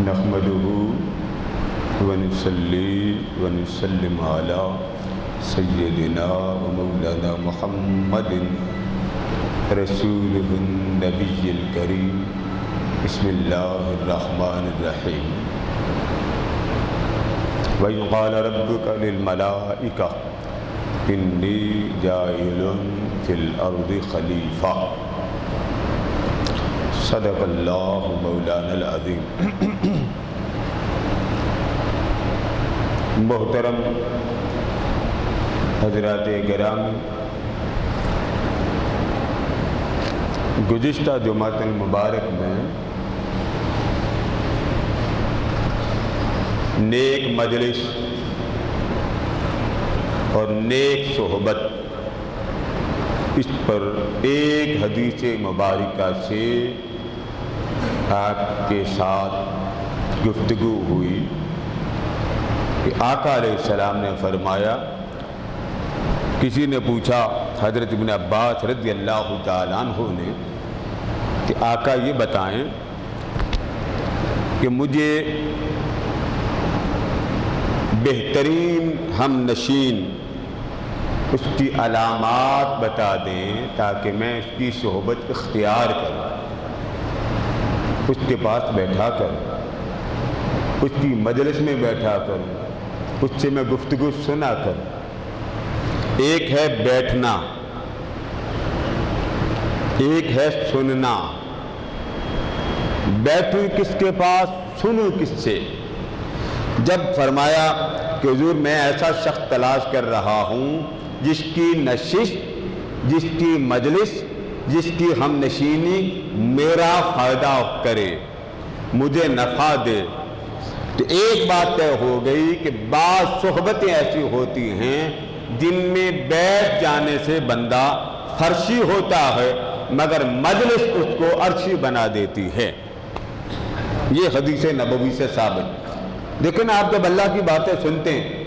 نحمده ونصلي ونسلم على سيدنا ومولانا محمد رسوله النبي الكريم بسم الله الرحمن الرحيم وإذ قال ربك للملائكة إني جاعل في الأرض خليفة صدق اللہ مولانا العظیم۔ محترم حضرات گرامی، گزشتہ جمعۃ المبارک میں نیک مجلس اور نیک صحبت، اس پر ایک حدیث مبارکہ سے آپ کے ساتھ گفتگو ہوئی کہ آقا علیہ السلام نے فرمایا، کسی نے پوچھا حضرت ابن عباس رضی اللہ تعالیٰ عنہ نے کہ آقا یہ بتائیں کہ مجھے بہترین ہم نشین اس کی علامات بتا دیں تاکہ میں اس کی صحبت اختیار کروں، اس کے پاس بیٹھا کروں، اس کی مجلس میں بیٹھا کروں، اس سے میں گفتگو سنا کروں۔ ایک ہے بیٹھنا، ایک ہے سننا۔ بیٹھوں کس کے پاس، سنوں کس سے؟ جب فرمایا کہ حضور میں ایسا شخص تلاش کر رہا ہوں جس کی نشست، جس کی مجلس، جس کی ہم نشینی میرا فائدہ کرے، مجھے نفع دے، تو ایک بات طے ہو گئی کہ بعض صحبتیں ایسی ہوتی ہیں جن میں بیٹھ جانے سے بندہ فرشی ہوتا ہے مگر مجلس اس کو عرشی بنا دیتی ہے۔ یہ حدیث نبوی سے ثابت۔ لیکن آپ جب اللہ کی باتیں سنتے ہیں،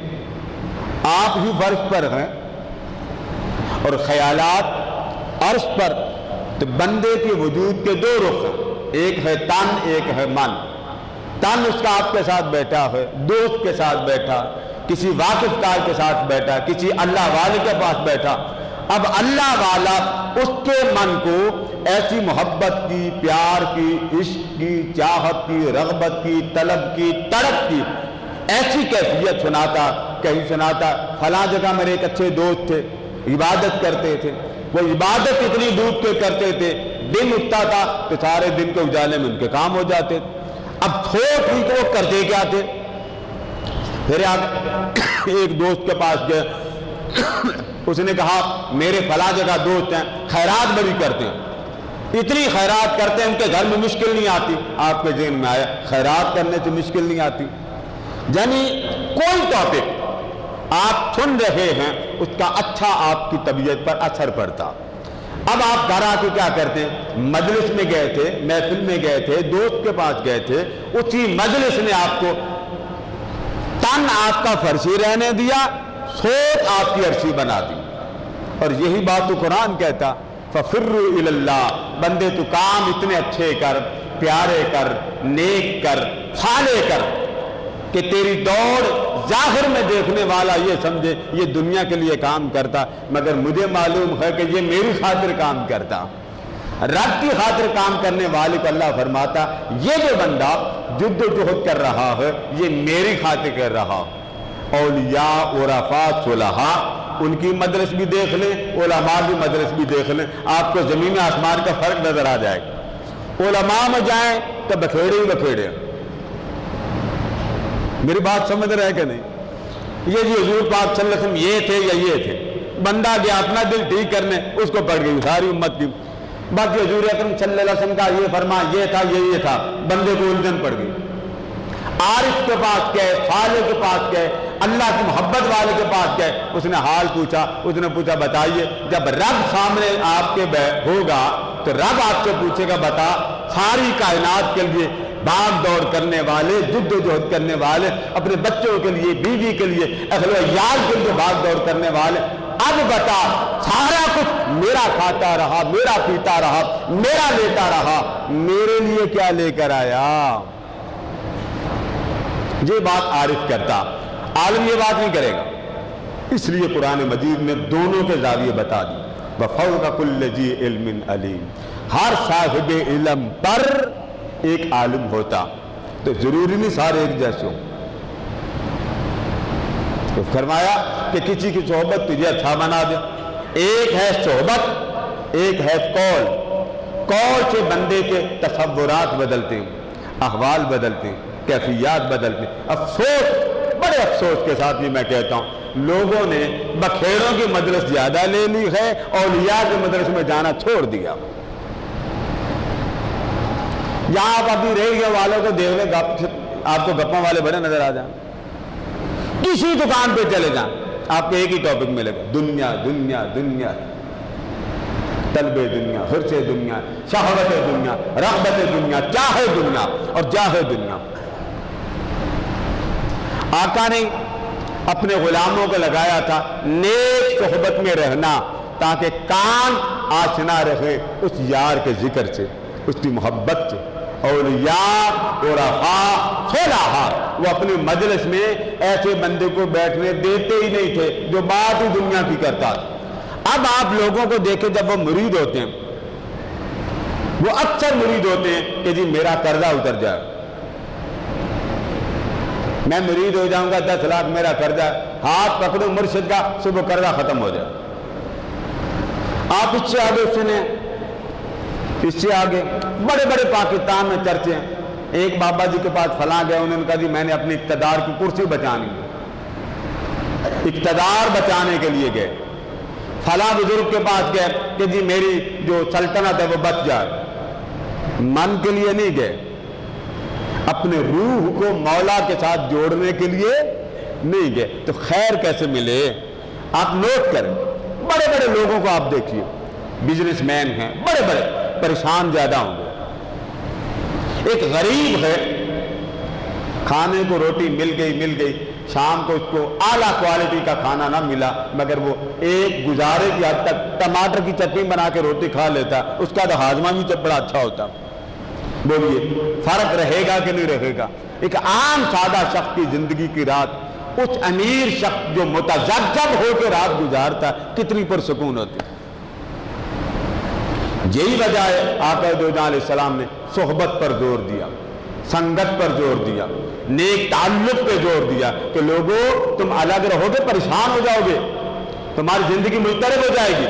آپ ہی فرش پر ہیں اور خیالات عرش پر، تو بندے کے وجود کے دو رخ ہیں، ایک ہے تن، ایک ہے من۔ تن اس کا آپ کے ساتھ بیٹھا ہے، دوست کے ساتھ بیٹھا، کسی واقف کار کے ساتھ بیٹھا، کسی اللہ والے کے پاس بیٹھا۔ اب اللہ والا اس کے من کو ایسی محبت کی، پیار کی، عشق کی، چاہت کی، رغبت کی، طلب کی، تڑپ کی ایسی کیفیت سناتا، کہیں سناتا فلاں جگہ میرے ایک اچھے دوست تھے، عبادت کرتے تھے، وہ عبادت اتنی ڈوب کے کرتے تھے، دن اٹھتا تھا تو سارے دن کے اجالے میں ان کے کام ہو جاتے تھے۔ اب تھوڑ ہی تو وہ کرتے کیا تھے؟ پھر آپ ایک دوست کے پاس گئے، اس نے کہا میرے فلاں جگہ دوست ہیں، خیرات بڑی کرتے ہیں، اتنی خیرات کرتے ہیں ان کے گھر میں مشکل نہیں آتی۔ آپ کے ذہن میں آیا خیرات کرنے سے مشکل نہیں آتی؟ یعنی کوئی ٹاپک آپ سن رہے ہیں اس کا اچھا آپ کی طبیعت پر اثر پڑتا۔ اب آپ گھر آ کے کیا کرتے ہیں؟ مجلس میں گئے تھے، محفل میں گئے تھے، دوست کے پاس گئے تھے، اسی مجلس نے آپ کو تن آپ کا فرشی رہنے دیا، سوچ آپ کی عرشی بنا دی۔ اور یہی بات تو قرآن کہتا، فَفِرُّوا إِلَى اللَّهِ، بندے تو کام اتنے اچھے کر، پیارے کر، نیک کر، صالح کر کہ تیری دوڑ ظاہر میں دیکھنے والا یہ سمجھے یہ دنیا کے لیے کام کرتا، مگر مجھے معلوم ہے کہ یہ میری خاطر کام کرتا۔ رب کی خاطر کام کرنے والے کو اللہ فرماتا یہ جو بندہ جد و جہد کر رہا ہے یہ میری خاطر کر رہا۔ اولیاء، عرفاء، صلحاء ان کی مجلس بھی دیکھ لیں، علماء کی مجلس بھی دیکھ لیں، آپ کو زمین آسمان کا فرق نظر آ جائے گا۔ علماء میں جائیں تو بکھیڑے ہی بکھیڑے۔ میری بات سمجھ رہے کہ نہیں؟ یہ جی حضور پاک صلی اللہ علیہ وسلم یہ تھے یا یہ تھے، بندہ گیا اپنا دل ٹھیک کرنے، اس کو پڑ گئی ساری امت کی۔ باقی حضور اکرم صلی اللہ علیہ وسلم کا یہ فرما یہ تھا، یہ تھا، بندے کو الجھن پڑ گئی۔ عارف کے پاس گئے، صالح کے پاس گئے، اللہ کی محبت والے کے پاس گئے، اس نے حال پوچھا، اس نے پوچھا بتائیے، جب رب سامنے آپ کے ہوگا تو رب آپ سے پوچھے گا بتا ساری کائنات کے لیے بھاگ دوڑ کرنے والے، جد و جہد کرنے والے، اپنے بچوں کے لیے، بیوی کے لیے، اہل و عیال کے لیے بھاگ دوڑ کرنے والے، اب بتا سارا کچھ میرا کھاتا رہا، میرا پیتا رہا، میرا لیتا رہا، میرے لیے کیا لے کر آیا؟ یہ بات عارف کرتا، عالم یہ بات نہیں کرے گا. اس لیے قرآن مجید نے دونوں کے زاویے بتا دی. وَفَوْقَ كُلِّ ذِي عِلْمٍ عَلِيمٍ. ہر صاحب علم پر ایک عالم ہوتا. تو ضروری نہیں سارے ایک جیسے ہوں. تو فرمایا کہ کسی کی صحبت تجھے اچھا بنا دے. ایک ہے صحبت، ایک ہے قول. قول سے بندے کے تصورات بدلتے ہیں، احوال بدلتے ہیں، کیفیات بدلتے ہیں. افسوس، بڑے افسوس کے ساتھ بھی میں کہتا ہوں، لوگوں نے بکھیروں کی مجلس زیادہ لے لی ہے، اولیاء کے مدرس میں جانا چھوڑ دیا. یہاں آپ ابھی ریڈیو والوں کو دیکھ لیں، آپ کو گپوں والے بڑے نظر آ جائیں. کسی دکان پہ چلے جائیں، آپ کو ایک ہی ٹاپک ملے گا، دنیا دنیا دنیا، طلب دنیا، حرص دنیا، شہوت دنیا، رغبت دنیا، چاہے دنیا اور جاہے دنیا. آقا نے اپنے غلاموں کو لگایا تھا نیک صحبت میں رہنا تاکہ کان آشنا رہے اس یار کے ذکر سے، اس کی محبت سے. اولیاء عرفاء صلحاء وہ اپنی مجلس میں ایسے بندے کو بیٹھنے دیتے ہی نہیں تھے جو بات ہی دنیا کی کرتا تھا. اب آپ لوگوں کو دیکھیں، جب وہ مرید ہوتے ہیں، وہ اکثر مرید ہوتے ہیں کہ جی میرا قرضہ اتر جائے، میں مرید ہو جاؤں گا، 10 لاکھ میرا قرضہ، ہاتھ پکڑو مرشد کا، صبح قرضہ ختم ہو جائے. آپ اس سے آگے سنیں، اس سے آگے بڑے بڑے پاکستان میں چرچے ہیں. ایک بابا جی کے پاس فلاں گئے، انہوں نے کہا جی میں نے اپنی اقتدار کی کرسی بچانی ہے، اقتدار بچانے کے لیے گئے. فلاں بزرگ کے پاس گئے کہ جی میری جو سلطنت ہے وہ بچ جائے. من کے لیے نہیں گئے، اپنے روح کو مولا کے ساتھ جوڑنے کے لیے نہیں گئے. تو خیر کیسے ملے؟ آپ نوٹ کریں، بڑے بڑے لوگوں کو آپ دیکھیے، بزنس مین ہیں بڑے بڑے، پریشان زیادہ ہوں گے. ایک غریب ہے، کھانے کو روٹی مل گئی، شام کو اس کو اعلیٰ کوالٹی کا کھانا نہ ملا، مگر وہ ایک گزارے کی حد تک ٹماٹر کی چٹنی بنا کے روٹی کھا لیتا، اس کا تو ہاضمہ بھی بڑا اچھا ہوتا. بولیے فرق رہے گا کہ نہیں رہے گا؟ ایک عام سادہ شخص کی زندگی کی رات اس امیر شخص جو متذبذب ہو کے رات گزارتا کتنی پرسکون ہوتی. یہی وجہ ہے آقا دو جہاں علیہ السلام نے صحبت پر زور دیا، سنگت پر زور دیا، نیک تعلق پہ زور دیا کہ لوگوں تم الگ رہو گے پریشان ہو جاؤ گے، تمہاری زندگی مضطرب ہو جائے گی.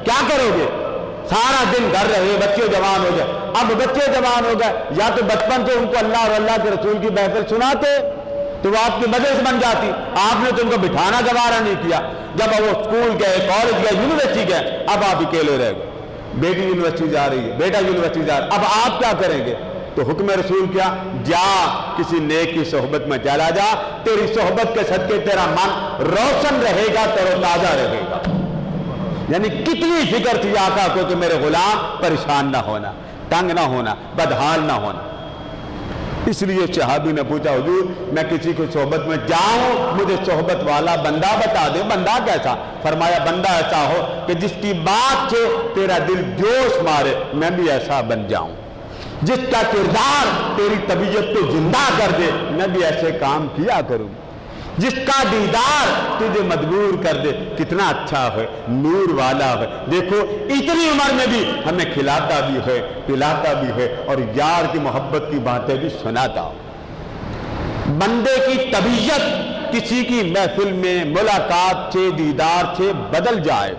کیا کرو گے؟ سارا دن گھر رہے، بچے جوان ہو گئے. اب بچے جوان ہو گئے، یا تو بچپن سے ان کو اللہ اور اللہ کے رسول کی محفل سناتے تو وہ آپ کی مجلس بن جاتی. آپ نے تو ان کو بٹھانا گوارا نہیں کیا. جب وہ اسکول گئے، کالج گئے، یونیورسٹی گئے، اب آپ اکیلے رہ گئے. بیٹی یونیورسٹی جا رہی ہے، بیٹا یونیورسٹی جا رہا ہے، اب آپ کیا کریں گے؟ تو حکم رسول کیا؟ جا کسی نیک کی صحبت میں چلا جا، تیری صحبت کے صدقے تیرا من روشن رہے گا، تر و تازہ رہے گا. یعنی کتنی فکر تھی آقا کو کہ میرے غلام پریشان نہ ہونا، تنگ نہ ہونا، بدحال نہ ہونا. اس لیے صحابی نے پوچھا حضور میں کسی کو صحبت میں جاؤں، مجھے صحبت والا بندہ بتا دے. بندہ کیسا؟ فرمایا بندہ ایسا ہو کہ جس کی بات سے تیرا دل جوش مارے، میں بھی ایسا بن جاؤں. جس کا کردار تیری طبیعت کو زندہ کر دے، میں بھی ایسے کام کیا کروں. جس کا دیدار تجھے مجبور کر دے. کتنا اچھا ہے، نور والا ہے. دیکھو اتنی عمر میں بھی ہمیں کھلاتا بھی ہے، پلاتا بھی ہے، اور یار کی محبت کی باتیں بھی سناتا. بندے کی طبیعت کسی کی محفل میں ملاقات سے، دیدار سے بدل جائے.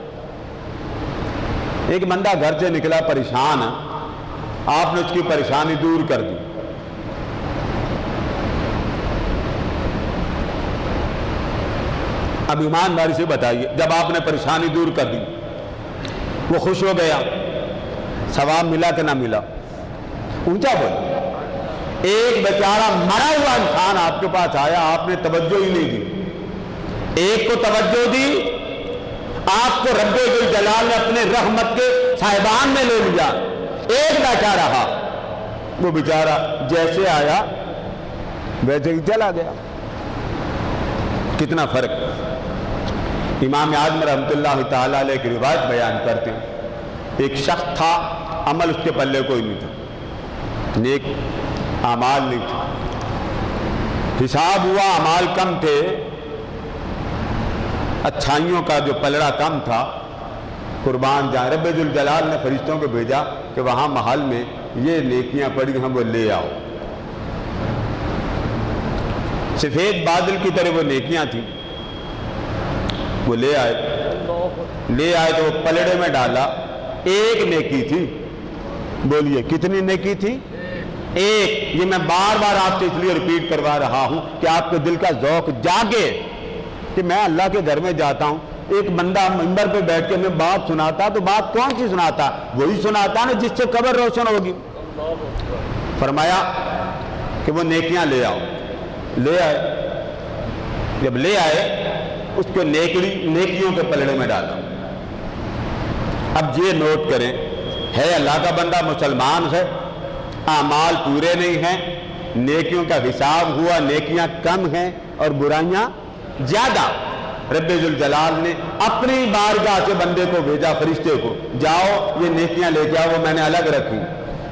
ایک بندہ گھر سے نکلا پریشان ہے، آپ نے اس کی پریشانی دور کر دی. اب ایمانداری سے بتائیے، جب آپ نے پریشانی دور کر دی، وہ خوش ہو گیا، ثواب ملا کہ نہ ملا؟ اونچا بولو. ایک بیچارہ مرا ہوا انسان آپ کے پاس آیا، آپ نے توجہ ہی نہیں دی. ایک کو توجہ دی، آپ کو رب الجلال نے اپنے رحمت کے صاحبان میں لے لیا. ایک بیٹھا رہا، وہ بیچارہ جیسے آیا ویسے ہی چلا گیا. کتنا فرق. امام اعظم رحمۃ اللہ تعالیٰ علیہ کی روایت بیان کرتے ہیں، ایک شخص تھا، عمل اس کے پلے کوئی نہیں تھا، نیک اعمال نہیں تھا. حساب ہوا، اعمال کم تھے، اچھائیوں کا جو پلڑا کم تھا، قربان جائیں رب ذوالجلال نے فرشتوں کو بھیجا کہ وہاں محل میں یہ نیکیاں پڑی ہیں وہ لے آؤ۔ سفید بادل کی طرح وہ نیکیاں تھیں، وہ لے آئے تو وہ پلڑے میں ڈالا، ایک نیکی تھی۔ بولیے کتنی نیکی تھی؟ ایک۔ یہ میں بار بار آپ سے اس لیے ریپیٹ کروا رہا ہوں کہ آپ کے دل کا ذوق جاگے کہ میں اللہ کے گھر میں جاتا ہوں، ایک بندہ منبر پہ بیٹھ کے میں بات سناتا تو بات کون سی سناتا؟ وہی سناتا نا جس سے قبر روشن ہوگی۔ فرمایا کہ وہ نیکیاں لے آؤ۔ لے آئے، جب لے آئے اس کو نیکیوں کے پلڑے میں ڈالا۔ اب یہ نوٹ کریں، ہے اللہ کا بندہ، مسلمان ہے، اعمال پورے نہیں ہیں، نیکیوں کا حساب ہوا، نیکیاں کم ہیں اور برائیاں زیادہ۔ رب ذوالجلال نے اپنی بارگاہ سے بندے کو بھیجا، فرشتے کو، جاؤ یہ نیکیاں لے کے آؤ، وہ میں نے الگ رکھی۔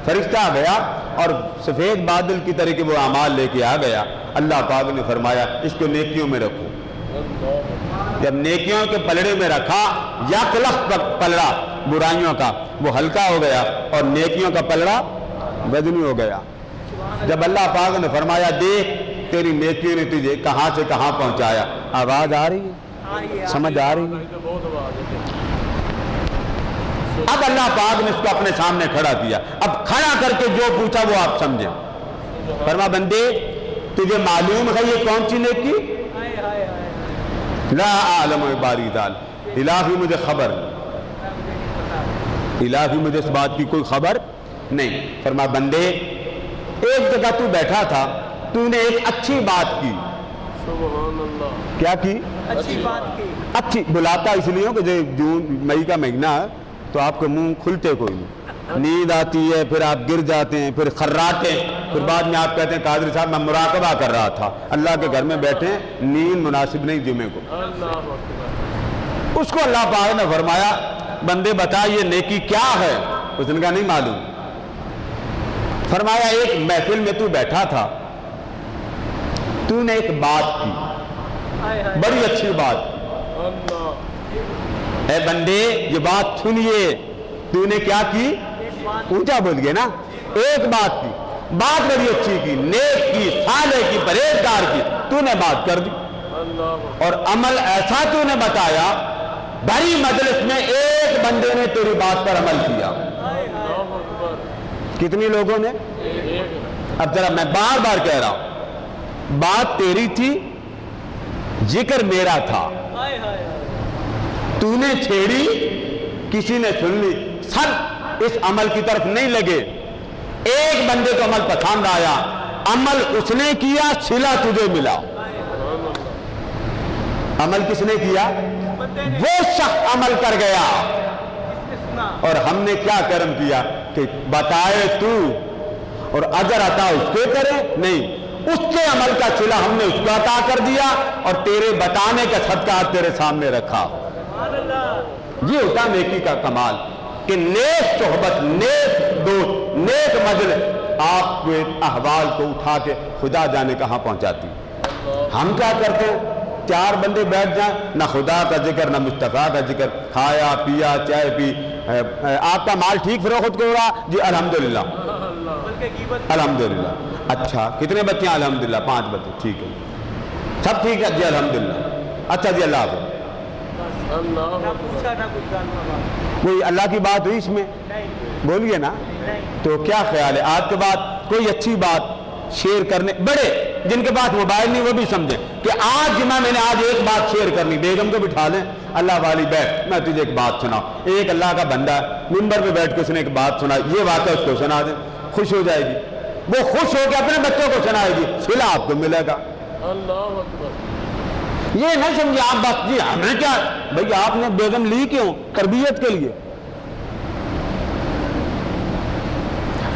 فرشتہ گیا اور سفید بادل کی طرح کے وہ اعمال لے کے آ گیا۔ اللہ پاک نے فرمایا اس کو نیکیوں میں رکھو۔ جب نیکیوں کے پلڑے میں رکھا، یک لخت پلڑا برائیوں کا وہ ہلکا ہو گیا اور نیکیوں کا پلڑا وزنی ہو گیا۔ جب اللہ پاک نے فرمایا دیکھ تیری نیکیوں نے تجھے کہاں سے کہاں پہنچایا، آواز آ رہی ہے؟ سمجھ آ رہی ہے؟ اب اللہ پاک نے اس کو اپنے سامنے کھڑا کیا، اب کھڑا کر کے جو پوچھا وہ آپ سمجھیں۔ فرما بندے تجھے معلوم ہے یہ کون سی نیکی؟ لا اعلم باری دال، الہی مجھے خبر نہیں، الہی مجھے اس بات کی کوئی خبر نہیں۔ فرما بندے ایک جگہ تو بیٹھا تھا، تو نے ایک اچھی بات کی۔ سبحان اللہ۔ کیا کی؟ اچھی بات کی۔ اچھی بلاتا اس لیے کہ جون مئی کا مہینہ ہے تو آپ کے منہ کھلتے کوئی نہیں، نیند آتی ہے، پھر آپ گر جاتے ہیں، پھر خراتے ہیں، پھر بعد میں آپ کہتے ہیں قادری صاحب میں مراقبہ کر رہا تھا، اللہ کے گھر میں بیٹھے ہیں، نیند مناسب نہیں جمعے کو۔ اس کو اللہ پاک نے فرمایا بندے بتا یہ نیکی کیا ہے؟ اس نے کہا نہیں معلوم۔ فرمایا ایک محفل میں تو بیٹھا تھا، تو نے ایک بات کی، بڑی اچھی بات کی۔ اے بندے یہ بات سنیے، تو نے کیا کی؟ اونچا بول گئے نا، ایک بات کی، بات بڑی اچھی کی، نیک کی، صالح کی، پرہیزگار کی، تو نے بات کر دی اور عمل ایسا تو نے بتایا، بڑی مجلس میں ایک بندے نے تیری بات پر عمل کیا۔ کتنی لوگوں نے؟ اب ذرا میں بار بار کہہ رہا ہوں، بات تیری تھی، ذکر میرا تھا، تو نے چھیڑی، کسی نے سن لی، سب اس عمل کی طرف نہیں لگے، ایک بندے کو عمل پسند آیا، عمل اس نے کیا، صلہ تجھے ملا۔ عمل کس نے کیا؟ وہ شخص عمل کر گیا، اور ہم نے کیا کرم کیا کہ بتائے تو اور اجر عطا اس کے کرے نہیں، اس کے عمل کا صلہ ہم نے اس کو عطا کر دیا اور تیرے بتانے کا صدقہ تیرے سامنے رکھا۔ یہ ہوتا نیکی کا کمال کہ نیک صحبت، نیک دوست، نیک مجلس آپ کے احوال کو اٹھا کے خدا جانے کہاں پہنچاتی۔ ہم کیا کرتے ہیں؟ چار بندے بیٹھ جائیں، نہ خدا کا ذکر نہ مصطفیٰ کا ذکر، کھایا پیا چائے پی، آپ کا مال ٹھیک فروخت ہو رہا؟ جی الحمدللہ الحمدللہ۔ اچھا کتنے بچے ہیں؟ الحمدللہ 5 بچے، ٹھیک ہے، سب ٹھیک ہے جی الحمدللہ، اچھا جی اللہ حافظ۔ کوئی اللہ کی بات ہوئی اس میں؟ بولیے نا۔ تو کیا خیال ہے آج کے بعد کوئی اچھی بات شیئر کرنے، بڑے جن کے پاس موبائل نہیں وہ بھی سمجھے کہ آج جمعہ میں نے آج ایک بات شیئر کرنی، بیگم کو بٹھا لیں، اللہ والی بیٹھ میں تجھے ایک بات سناؤں، ایک اللہ کا بندہ منبر پہ بیٹھ کے اس نے ایک بات سنا، یہ واقعہ اس کو سنا دیں، خوش ہو جائے گی، وہ خوش ہو کے اپنے بچوں کو سنائے گی، صلہ آپ کو ملے گا۔ اللہ اکبر۔ یہ نہ سمجھے آپ بس جی ہمیں کیا، بھئی آپ نے بیگم لی کیوں؟ تربیت کے لیے۔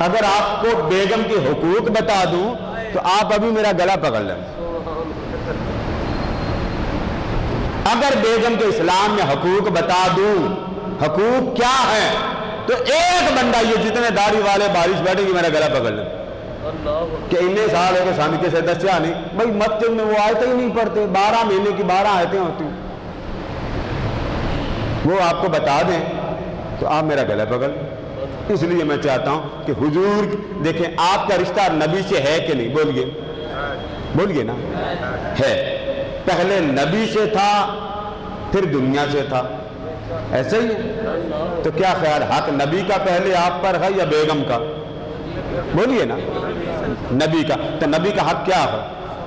اگر آپ کو بیگم کے حقوق بتا دوں تو آپ ابھی میرا گلا پکڑ لیں۔ اگر بیگم کے اسلام میں حقوق بتا دوں، حقوق کیا ہے، تو ایک بندہ یہ جتنے داڑھی والے بارش بیٹھے گی میرا گلا پکڑ لیں۔ کہ اتنے سال ہو کے سامنے کے سے دسیا نہیں بھائی مسجد میں وہ آیتیں ہی نہیں پڑھتے 12 مہینے کی 12 آیتیں ہوتی وہ آپ کو بتا دیں تو آپ میرا گلا پکڑ. اس لیے میں چاہتا ہوں کہ حضور دیکھیں آپ کا رشتہ نبی سے ہے کہ نہیں؟ بولیے نا. ہے. پہلے نبی سے تھا پھر دنیا سے تھا، ایسا ہی ہے. تو کیا خیال حق نبی کا پہلے آپ پر ہے یا بیگم کا؟ بولیے نا. نبی کا. تو نبی کا حق کیا ہے؟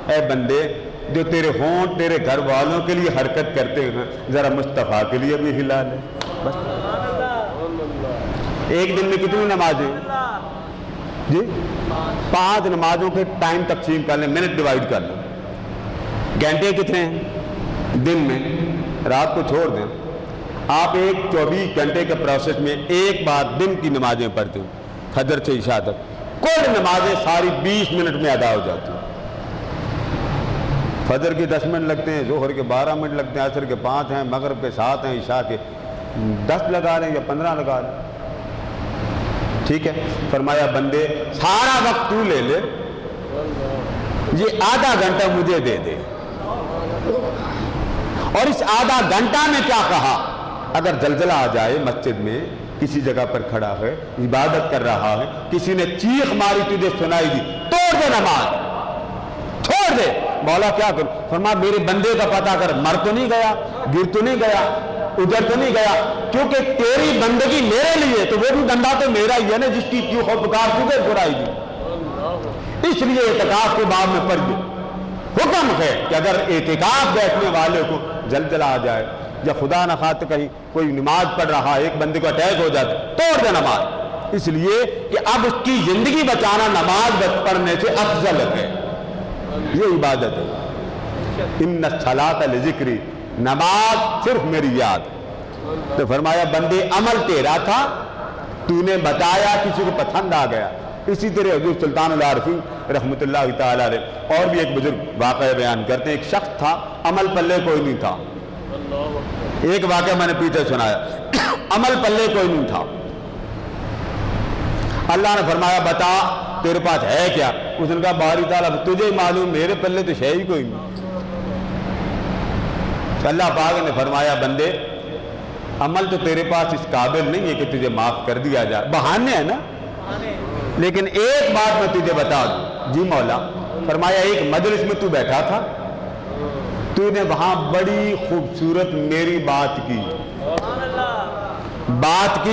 اے بندے جو تیرے ہونٹ تیرے گھر والوں کے لیے حرکت کرتے ہیں ذرا مصطفیٰ کے لیے بھی ہلا لے. بس ایک دن میں کتنی نمازیں جی؟ 5 نمازوں کے ٹائم تقسیم کر لیں، منٹ ڈیوائیڈ کر لیں. گھنٹے کتنے ہیں دن میں؟ رات کو چھوڑ دیں. آپ ایک 24 گھنٹے کے پروسیس میں ایک بار دن کی نمازیں پڑھتے ہو فجر سے عشاء تک، کل نمازیں ساری 20 منٹ میں ادا ہو جاتی ہیں. فجر کی 10 منٹ لگتے ہیں، ظہر کے 12 منٹ لگتے ہیں، عصر کے 5 ہیں، مغرب کے 7 ہیں، عشاء کے 10 لگا لیں یا 15 لگا لیں. ٹھیک ہے. فرمایا بندے سارا وقت تو لے لے، یہ آدھا گھنٹہ مجھے دے دے. اور اس آدھا گھنٹہ میں کیا کہا؟ اگر زلزلہ آ جائے مسجد میں کسی جگہ پر کھڑا ہے عبادت کر رہا ہے، کسی نے چیخ ماری تجھے سنائی دی، توڑ دے نماز، چھوڑ دے. مولا کیا کروں؟ فرمایا میرے بندے کا پتہ کر، مر تو نہیں گیا، گر تو نہیں گیا، ادھر تو نہیں گیا، کیونکہ تیری بندگی میرے لیے تو وہ بھی بندہ تو میرا ہی ہے نا جس کی کیوں ہو پکار تجھے برائی دی. اس لیے اعتکاف کے باب میں پڑھیے حکم ہے کہ اگر اعتکاف بیٹھنے والے کو زلزلہ آ جائے یا خدا نخواستہ کہیں کوئی نماز پڑھ رہا ہے ایک بندے کو اٹیک ہو جاتا توڑ دے نماز. اس لیے کہ اب اس کی زندگی بچانا نماز پڑھنے سے افضل ہے. یہ عبادت ہے. ان الصلاۃ لذکری، نماز صرف میری یاد. تو فرمایا بندے عمل تیرا تھا، تو نے بتایا کسی کو پسند آ گیا. اسی طرح حضور سلطان العارفین رحمۃ اللہ تعالیٰ علیہ اور بھی ایک بزرگ واقعہ بیان کرتے ہیں. ایک شخص تھا عمل پلے کوئی نہیں تھا. ایک واقعہ میں نے پیچھے سنایا، عمل پلے کوئی نہیں تھا. اللہ نے فرمایا بتا تیرے پاس ہے کیا؟ اس نے کہا باری تعالیٰ تجھے معلوم، میرے پلے تو شے ہی کوئی نہیں. اللہ پاک نے فرمایا بندے عمل تو تیرے پاس اس قابل نہیں ہے کہ تجھے معاف کر دیا جائے، بہانے ہیں نا. لیکن ایک بات میں تجھے بتا دوں. جی مولا. فرمایا ایک مجلس میں تو بیٹھا تھا، تو نے وہاں بڑی خوبصورت میری بات کی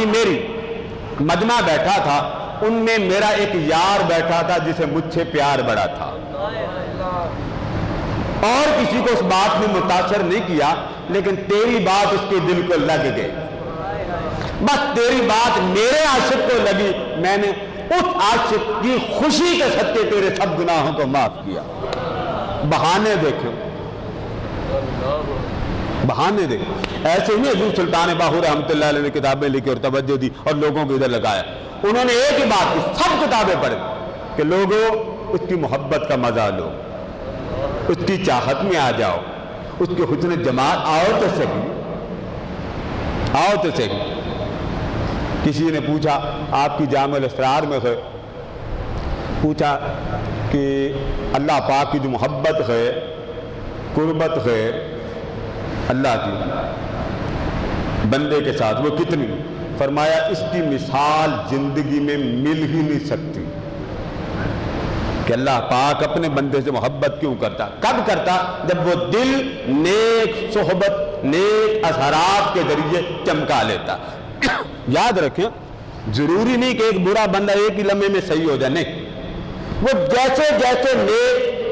میری. مجمع بیٹھا تھا، ان میں میرا ایک یار بیٹھا تھا جسے مجھ سے پیار بڑا تھا، اور کسی کو اس بات نے متاثر نہیں کیا، لیکن تیری بات اس کے دل کو لگ گئی. بس تیری بات میرے عاشق کو لگی، میں نے اس عاشق کی خوشی کے صدقے تیرے سب گناہوں کو معاف کیا. بہانے دیکھو، بہانے دیکھو. ایسے ہی حضور سلطان باہو رحمۃ اللہ علیہ نے کتابیں لکھی اور توجہ دی اور لوگوں کو ادھر لگایا. انہوں نے ایک ہی بات کی، سب کتابیں پڑھی کہ لوگوں اس کی محبت کا مزہ لو، اس کی چاہت میں آ جاؤ، اس کے حسن جمال آؤ تو صحیح. کسی نے پوچھا آپ کی جامع الاسرار میں ہے، پوچھا کہ اللہ پاک کی جو محبت ہے، قربت ہے اللہ کی بندے کے ساتھ وہ کتنی؟ فرمایا اس کی مثال زندگی میں مل ہی نہیں سکتی. کہ اللہ پاک اپنے بندے سے محبت کیوں کرتا؟ کب کرتا؟ جب وہ دل نیک صحبت نیک اثرات کے ذریعے چمکا لیتا. یاد رکھیں ضروری نہیں کہ ایک برا بندہ ایک ہی لمحے میں صحیح ہو جائے، نہیں. وہ جیسے جیسے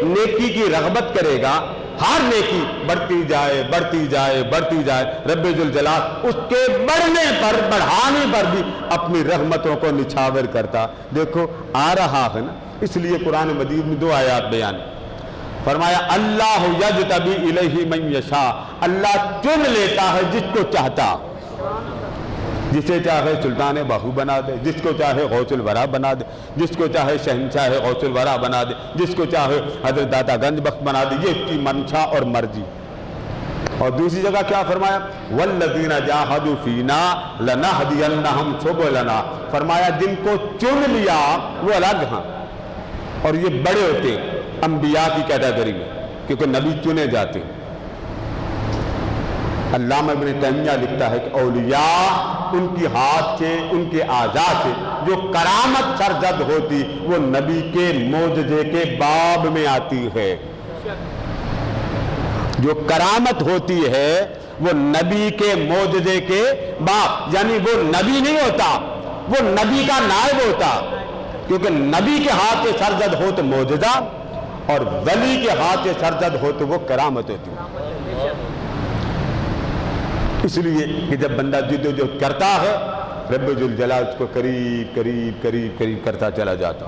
نیکی کی رغبت کرے گا، ہر نیکی بڑھتی جائے بڑھتی جائے بڑھتی جائے. رب ذوالجلال اس کے بڑھنے پر بڑھانے پر بھی اپنی رحمتوں کو نچھاور کرتا. دیکھو آ رہا ہے نا. اس لیے قرآن مجید میں 2 آیات بیان. فرمایا اللہ یجتبی الیہ من یشاء، اللہ چن لیتا ہے جس کو چاہتا، جسے چاہے سلطان باہو بنا دے، جس کو چاہے غوث الورا بنا دے، جس کو چاہے شہنشاہ غوث الورا بنا دے، جس کو چاہے حضرت داتا گنج بخش بنا دے. یہ اس کی منشا اور مرضی. اور دوسری جگہ کیا فرمایا؟ والذین جاہدوا فینا لنہدینہم سبلنا. فرمایا جن کو چن لیا وہ الگ ہیں، اور یہ بڑے ہوتے ہیں انبیاء کی کیٹیگری میں، کیونکہ نبی چنے جاتے ہیں۔ علامہ ابن تیمیہ لکھتا ہے کہ اولیاء ان کی ہاتھ سے، ان کے اعضاء سے جو کرامت سرزد ہوتی وہ نبی کے معجزے کے باب میں آتی ہے۔ جو کرامت ہوتی ہے وہ نبی کے معجزے کے باب، یعنی وہ نبی نہیں ہوتا، وہ نبی کا نائب ہوتا، کیونکہ نبی کے ہاتھ سے سرزد ہو تو معجزہ، اور ولی کے ہاتھ سے سرزد ہو تو وہ کرامت ہوتی۔ اس لیے کہ جب بندہ جد و جہد کرتا ہے رب ذوالجلال اس کو قریب قریب قریب قریب کرتا چلا جاتا،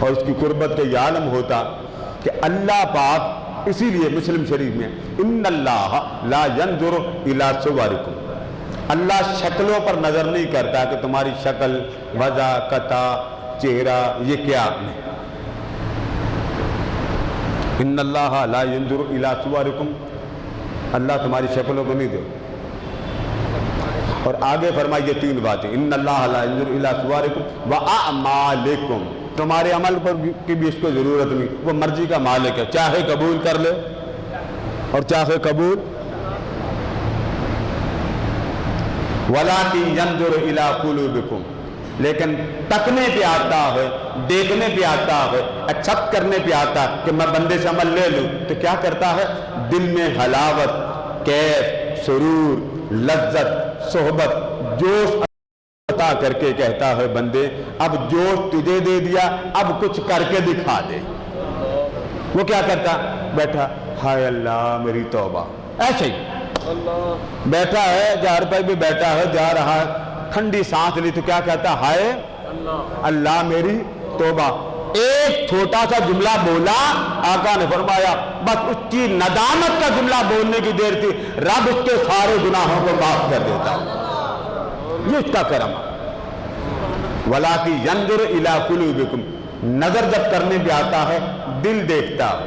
اور اس کی قربت کا یہ عالم ہوتا کہ اللہ پاک، اسی لیے مسلم شریف میں ان اللہ لا ينظر الى صورکم، اللہ شکلوں پر نظر نہیں کرتا کہ تمہاری شکل، وضع، قطع، چہرہ یہ کیا نہیں۔ ان اللہ لا ينظر الى صورکم، اللہ تمہاری شکلوں کو نہیں دے، اور آگے فرمائیے تین باتیں، ان اللہ لا ينظر الى صورکم واعمالکم، تمہارے عمل پر کی بھی اس کو ضرورت نہیں، وہ مرضی کا مالک ہے، چاہے قبول کر لے اور چاہے قبول، وَلَٰكِن يَنظُرُ إِلَىٰ قُلُوبِكُمْ، لیکن تکنے پہ آتا ہے، دیکھنے پہ آتا ہے، ایکسپٹ کرنے پہ آتا ہے کہ میں بندے سے عمل لے لوں تو کیا کرتا ہے؟ دل میں حلاوت، کیف، سرور، لذت، صحبت، جوش عطا کر کے کہتا ہے بندے اب جوش تجھے دے دیا، اب کچھ کر کے دکھا دے۔ وہ کیا کرتا؟ بیٹھا، ہائے اللہ میری توبہ، ایسے ہی بیٹھا ہے، جہاں پر بھی بیٹھا ہے، جا رہا ہے، ٹھنڈی سانس لی تو کیا کہتا؟ ہائے اللہ میری توبہ۔ ایک چھوٹا سا جملہ بولا، آقا نے فرمایا بس اس کی ندامت کا جملہ بولنے کی دیر تھی، رب اس کے سارے گناہوں کو معاف کر دیتا۔ یہ اس کا کرم ہے۔ وَلَٰكِن يَنظُرُ إِلَىٰ قُلُوبِكُمْ، نظر جب کرنے پہ آتا ہے دل دیکھتا ہے،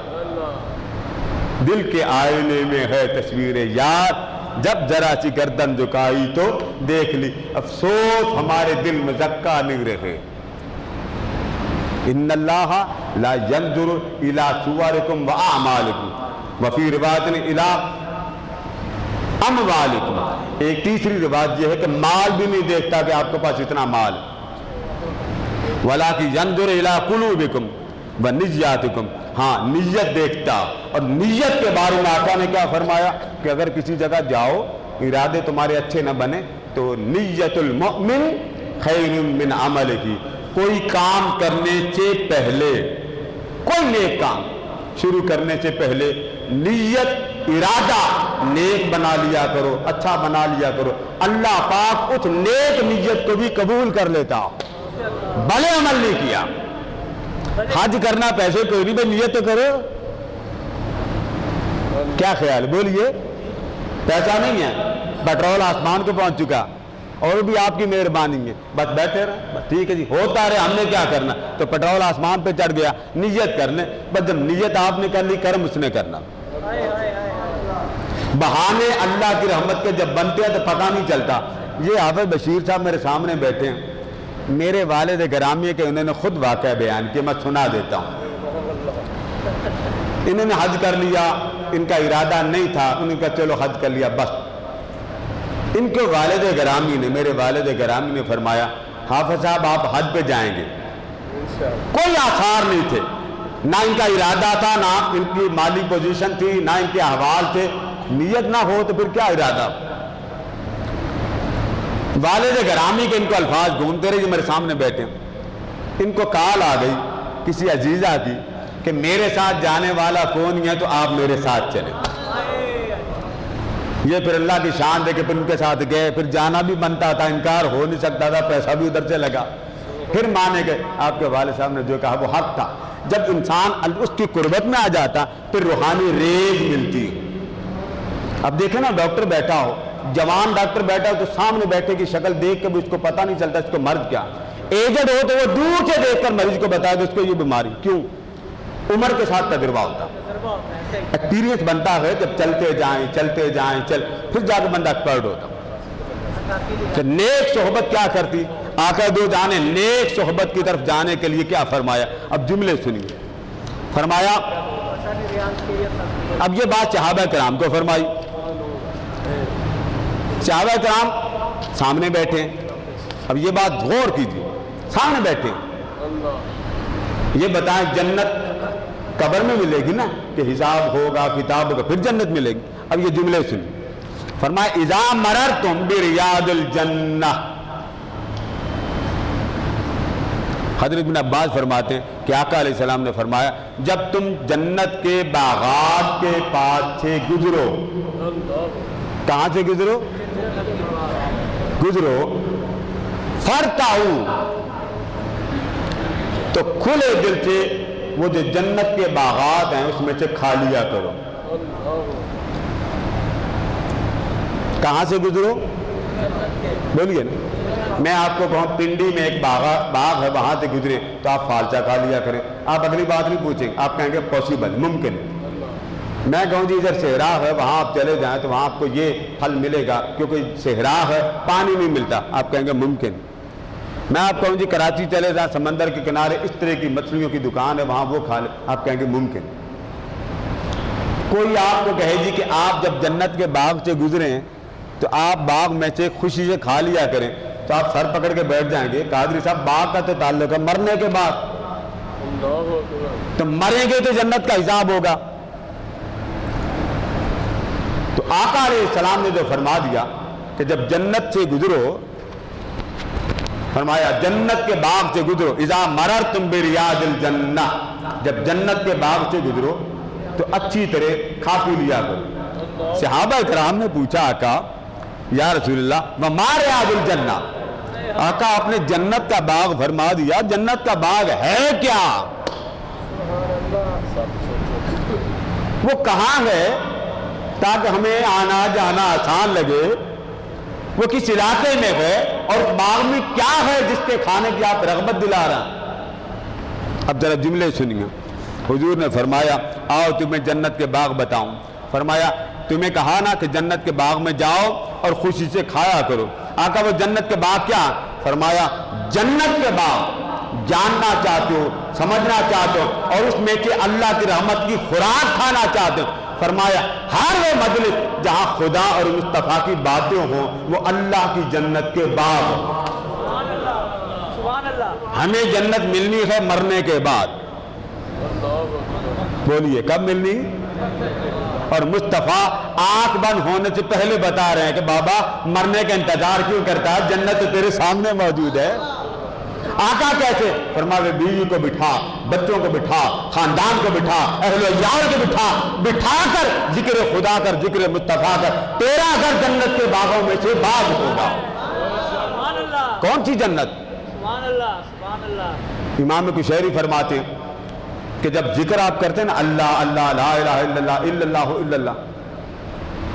دل کے آئینے میں ہے تصویر یار، جب ذرا سی گردن جھکائی تو دیکھ لی، افسوس ہمارے دل میں زکا نہیں رہے۔ ان اللہ لا ينظر الى صورکم واعمالکم وفی روایت الى اموالکم، ایک تیسری روایت یہ ہے کہ مال بھی نہیں دیکھتا کہ آپ کے پاس اتنا مال، وَلَٰكِن يَنظُرُ إِلَىٰ قُلُوبِكُمْ وَنِيَّاتِكُمْ، ہاں نیت دیکھتا، اور نیت کے بارے میں آقا نے کیا فرمایا کہ اگر کسی جگہ جاؤ ارادے تمہارے اچھے نہ بنے تو نیت المؤمن خیر من عملہ، کوئی کام کرنے سے پہلے، کوئی نیک کام شروع کرنے سے پہلے نیت، ارادہ نیک بنا لیا کرو، اچھا بنا لیا کرو، اللہ پاک اس نیک نیت کو بھی قبول کر لیتا۔ بھلے عمل نہیں کیا، حج کرنا پیسے کوئی نہیں، بھائی نیت تو کرو، کیا خیال بولیے؟ پیسہ نہیں ہے، پیٹرول آسمان کو پہنچ چکا، اور بھی آپ کی مہربانی ہے، بس بیٹھے رہے، بس ٹھیک ہے جی ہوتا رہے، ہم نے کیا کرنا، تو پیٹرول آسمان پہ چڑھ گیا، نیت کر لیں، بس جب نیت آپ نے کر لی کرم اس نے کرنا۔ بہانے اللہ کی رحمت کے جب بنتے ہیں تو پتہ نہیں چلتا۔ یہ حافظ بشیر صاحب میرے سامنے بیٹھے ہیں، میرے والد گرامی کے انہوں نے خود واقعہ بیان کیا، میں سنا دیتا ہوں۔ انہوں نے حج کر لیا، ان کا ارادہ نہیں تھا، انہوں نے کہا چلو حج کر لیا بس۔ ان کے والد گرامی نے، میرے والد گرامی نے فرمایا حافظ صاحب آپ حج پہ جائیں گے، کوئی آثار نہیں تھے، نہ ان کا ارادہ تھا، نہ ان کی مالی پوزیشن تھی، نہ ان کے احوال تھے، نیت نہ ہو تو پھر کیا ارادہ؟ والد گرامی کے ان کو الفاظ گھومتے رہے جو میرے سامنے بیٹھے ہیں۔ ان کو کال آ گئی کسی عزیزہ کی کہ میرے ساتھ جانے والا کون ہے تو آپ میرے ساتھ چلیں۔ یہ پھر اللہ کی شان دے کے پھر ان کے ساتھ گئے، پھر جانا بھی بنتا تھا، انکار ہو نہیں سکتا تھا، پیسہ بھی ادھر سے لگا، پھر مانے گئے۔ آپ کے والد صاحب نے جو کہا وہ حق تھا۔ جب انسان اس کی قربت میں آ جاتا پھر روحانی ریز ملتی۔ اب دیکھیں نا ڈاکٹر بیٹھا ہو، جوان ڈاکٹر بیٹھا ہو تو سامنے بیٹھے کی شکل دیکھ کے بھی اس کو پتہ نہیں چلتا اس کو مرض کیا، ایجڈ ہو تو وہ دور سے دیکھ کر مریض کو بتا دے اس کو یہ بیماری، کیوں؟ عمر کے ساتھ تجربہ ہوتا، ایکسپیرینس بنتا ہے، جب چلتے جائیں پھر جا کے بندہ ایکسپرٹ ہوتا۔ نیک صحبت کیا کرتی؟ آقا دو جانے نیک صحبت کی طرف جانے کے لیے کیا فرمایا؟ اب جملے سنیے. فرمایا اب یہ بات صحابہ کرام کو فرمائی. صحابہ کرام سامنے بیٹھے ہیں. اب یہ بات غور کیجیے, سامنے بیٹھے ہیں. یہ بتائیں جنت قبر میں ملے گی نا, کہ حساب ہوگا کتاب ہوگا پھر جنت ملے گی. اب یہ جملے سنیں. فرمایا اذا مررتم بریاض الجنہ. حضرت ابن عباس فرماتے ہیں کہ آقا علیہ السلام نے فرمایا جب تم جنت کے باغات کے پاس سے گزرو. کہاں سے گزرو؟ فرتعو, تو کھلے دل سے وہ جو جنت کے باغات ہیں اس میں سے کھا لیا کرو. کہاں سے گزرو؟ بولیے نا. میں آپ کو کہوں پنڈی میں ایک باغ ہے, وہاں سے گزرے تو آپ فالچہ کھا لیا کریں. آپ اگلی بات نہیں پوچھیں, آپ کہیں گے پاسبل, ممکن. میں کہوں جی ادھر صحرا ہے, وہاں آپ چلے جائیں تو وہاں آپ کو یہ پھل ملے گا کیونکہ صحرا ہے, پانی نہیں ملتا. آپ کہیں گے ممکن. میں آپ کہوں جی کراچی چلے جائیں, سمندر کے کنارے اس طرح کی مچھلیوں کی دکان ہے, وہاں وہ کھا لیں. آپ کہیں گے ممکن. کوئی آپ کو کہے جی کہ آپ جب جنت کے باغ سے گزریں تو آپ باغ میں سے خوشی سے کھا لیا کریں, تو آپ سر پکڑ کے بیٹھ جائیں گے. قادری صاحب باغ کا تو تعلق ہے مرنے کے بعد, تو مریں گے تو جنت کا حساب ہوگا. تو آقا علیہ السلام نے جو فرما دیا کہ جب جنت سے گزرو, فرمایا جنت کے باغ سے گزرو. اذا مررتم بریاض الجنہ, جب جنت کے باغ سے گزرو تو اچھی طرح کھا پی لیا کرو. صحابہ کرام نے پوچھا آقا یا رسول اللہ وما ریاض الجنہ, آقا آپ نے جنت کا باغ فرما دیا, جنت کا باغ ہے کیا؟ وہ کہاں ہے تاکہ ہمیں آنا جانا آسان لگے؟ وہ کس علاقے میں ہے اور باغ میں کیا ہے جس کے کھانے کی آپ رغبت دلا رہے ہیں؟ اب ذرا جملے سنیے. حضور نے فرمایا آؤ تمہیں جنت کے باغ بتاؤں. فرمایا تمہیں کہا نا کہ جنت کے باغ میں جاؤ اور خوشی سے کھایا کرو. آقا وہ جنت کے باغ کیا؟ فرمایا جنت کے باغ جاننا چاہتے ہو, سمجھنا چاہتے ہو اور اس میں کہ اللہ کی رحمت کی خوراک کھانا چاہتے ہو. فرمایا ہر وہ مجلس جہاں خدا اور مصطفیٰ کی باتیں ہوں وہ اللہ کی جنت کے باغ. ہمیں جنت ملنی ہے مرنے کے بعد. بولیے کب ملنی؟ اور مصطفیٰ آنکھ بند ہونے سے پہلے بتا رہے ہیں کہ بابا مرنے کا انتظار کیوں کرتا ہے, جنت تو تیرے سامنے موجود ہے. آقا کیسے؟ فرمایا بیوی کو بٹھا, بچوں کو بٹھا, خاندان کو بٹھا, اہل و عیال کو بٹھا کر ذکر خدا کر, ذکر مصطفیٰ کر, تیرا گھر جنت کے باغوں میں سے باغ ہوگا. کون سی جنت؟ امام کشیری فرماتے ہیں کہ جب ذکر آپ کرتے ہیں نا اللہ اللہ لا الہ الا اللہ الا اللہ الا اللہ,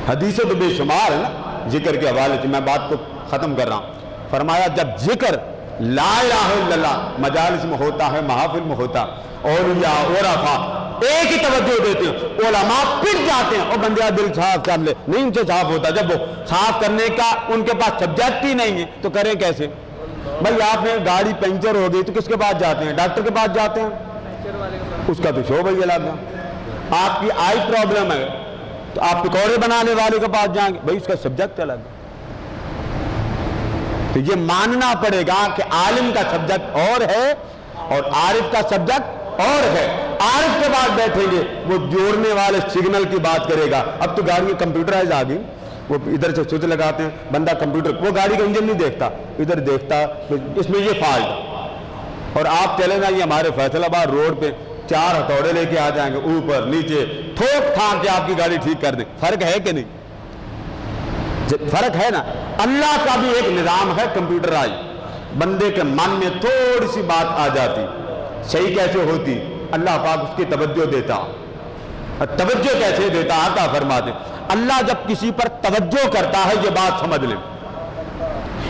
حدیثیں تو بے شمار ہے نا ذکر کے حوالے سے, میں بات کو ختم کر رہا ہوں. فرمایا جب ذکر لا الہ الا اللہ مجالس میں ہوتا ہے, محافل میں ہوتا, اولیاء عرفاء ایک ہی توجہ دیتے ہیں, علماء پھر جاتے ہیں اور بندہ دل صاف کر لے, نہیں ان سے صاف ہوتا. جب وہ صاف کرنے کا ان کے پاس سبجیکٹ ہی نہیں ہے تو کریں کیسے؟ بھائی آپ نے گاڑی پنچر ہو گئی تو کس کے پاس جاتے ہیں؟ ڈاکٹر کے پاس جاتے ہیں, اس کا تو شعبہ ہی الگ ہے. آپ کی آئی پرابلم ہے تو آپ پکوڑے بنانے والے کے پاس جائیں گے, بھائی اس کا سبجیکٹ الگ ہے. تو یہ ماننا پڑے گا کہ عالم کا سبجیکٹ اور ہے اور عارف کا سبجیکٹ اور ہے. عارف کے بعد بیٹھیں گے وہ جوڑنے والے سگنل کی بات کرے گا. اب تو گاڑی میں کمپیوٹرائز آ گئی, وہ ادھر سے سوئچ لگاتے ہیں, بندہ کمپیوٹر, وہ گاڑی کا انجن نہیں دیکھتا, ادھر دیکھتا اس میں یہ فالٹ. اور آپ چلے نا یہ ہمارے فیصل آباد روڈ پہ 4 ہتھوڑے لے کے آ جائیں گے, اوپر نیچے ٹھوک ٹھاک کے آپ کی گاڑی ٹھیک کر دیں. فرق ہے کہ نہیں؟ فرق ہے نا. اللہ کا بھی ایک نظام ہے کمپیوٹرائز. بندے کے من میں تھوڑی سی بات آ جاتی, صحیح کیسے ہوتی, اللہ پاک اس کی توجہ دیتا. توجہ کیسے دیتا آقا فرماتے اللہ جب کسی پر توجہ کرتا ہے, یہ بات سمجھ لیں,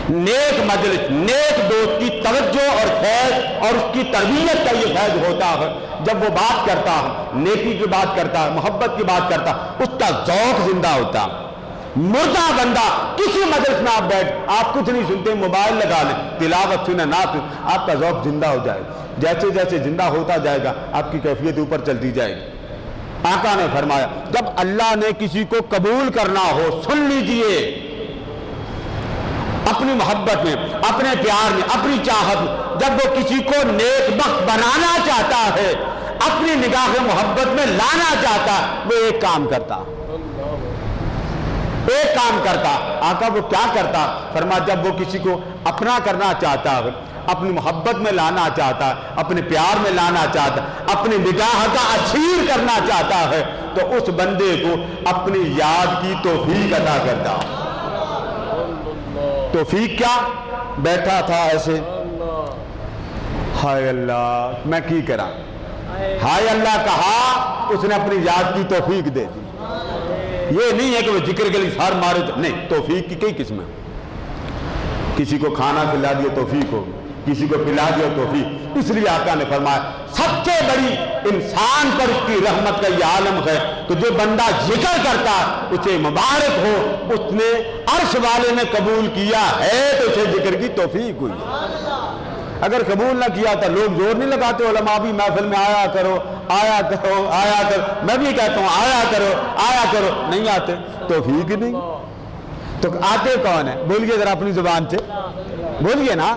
نیک مجلس نیک دوست کی توجہ اور فیض اور اس کی تربیت کا یہ فیض ہوتا ہے. جب وہ بات کرتا ہے, نیکی کی بات کرتا ہے, محبت کی بات کرتا ہے, اس کا ذوق زندہ ہوتا ہے. مردہ بندہ کسی مجلس میں آپ بیٹھ، آپ کچھ نہیں سنتے، موبائل لگا لیں، تلاوت سنیں، نعت سنیں، آپ کا ذوق زندہ ہو جائے گا۔ جیسے جیسے زندہ ہوتا جائے گا آپ کی کیفیت اوپر چلتی جائے گی۔ آقا نے فرمایا جب اللہ نے کسی کو قبول کرنا ہو، سن لیجئے، اپنی محبت میں، اپنے پیار میں، اپنی چاہت میں، جب وہ کسی کو نیک بخت بنانا چاہتا ہے، اپنی نگاہ محبت میں لانا چاہتا ہے، وہ ایک کام کرتا، ایک کام کرتا۔ آقا وہ کیا کرتا؟ فرمایا جب وہ کسی کو اپنا کرنا چاہتا ہے، اپنی محبت میں لانا چاہتا ہے، اپنے پیار میں لانا چاہتا ہے، اپنی نگاہ کا اسیر کرنا چاہتا ہے، تو اس بندے کو اپنی یاد کی توفیق عطا کرتا۔ توفیق کیا؟ بیٹھا تھا ایسے، ہائے اللہ میں کی کرا، ہائے اللہ کہا، اس نے اپنی یاد کی توفیق دے دی۔ یہ نہیں ہے کہ وہ ذکر کے لیے سار مارے، نہیں، توفیق کی کئی قسمیں، کسی کو کھانا کھلا دیا توفیق ہو، کسی کو پلا دیا توفیق۔ اس لیے آقا نے فرمایا سب سے بڑی انسان پر اس کی رحمت کا یہ عالم ہے تو جو بندہ ذکر کرتا اسے مبارک ہو، اس نے عرش والے نے قبول کیا ہے تو اسے ذکر کی توفیق ہوئی۔ اگر قبول نہ کیا تو لوگ زور نہیں لگاتے، علماء بھی محفل میں آیا کرو، آیا کرو، آیا کرو، میں بھی کہتا ہوں آیا کرو، آیا کرو، نہیں آتے، توفیق ہی نہیں۔ تو آتے کون ہیں؟ بولیے ذرا اپنی زبان سے، بولیے نا،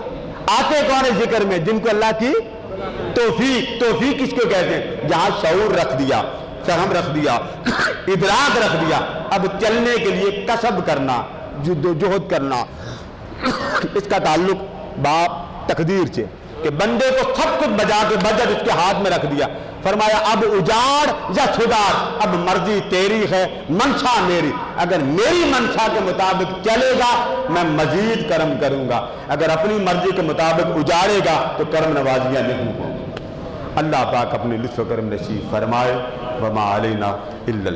آتے کون ہے ذکر میں؟ جن کو اللہ کی توفیق، توفیق کس کو کہتے ہیں؟ جہاں شعور رکھ دیا، فہم رکھ دیا، ادراک رکھ دیا، اب چلنے کے لیے کسب کرنا، جہد کرنا۔ اس کا تعلق باپ تقدیر سے کہ بندے کو سب کچھ بجا کے بجٹ اس کے ہاتھ میں رکھ دیا، فرمایا اب اجاڑ یا سدھار، اب مرضی تیری ہے، منشا میری، اگر میری منشا کے مطابق چلے گا میں مزید کرم کروں گا، اگر اپنی مرضی کے مطابق اجاڑے گا تو کرم نوازیاں نہیں ہوں گی۔ اللہ پاک اپنے لطف و کرم نصیب فرمائے۔ وما علینا الا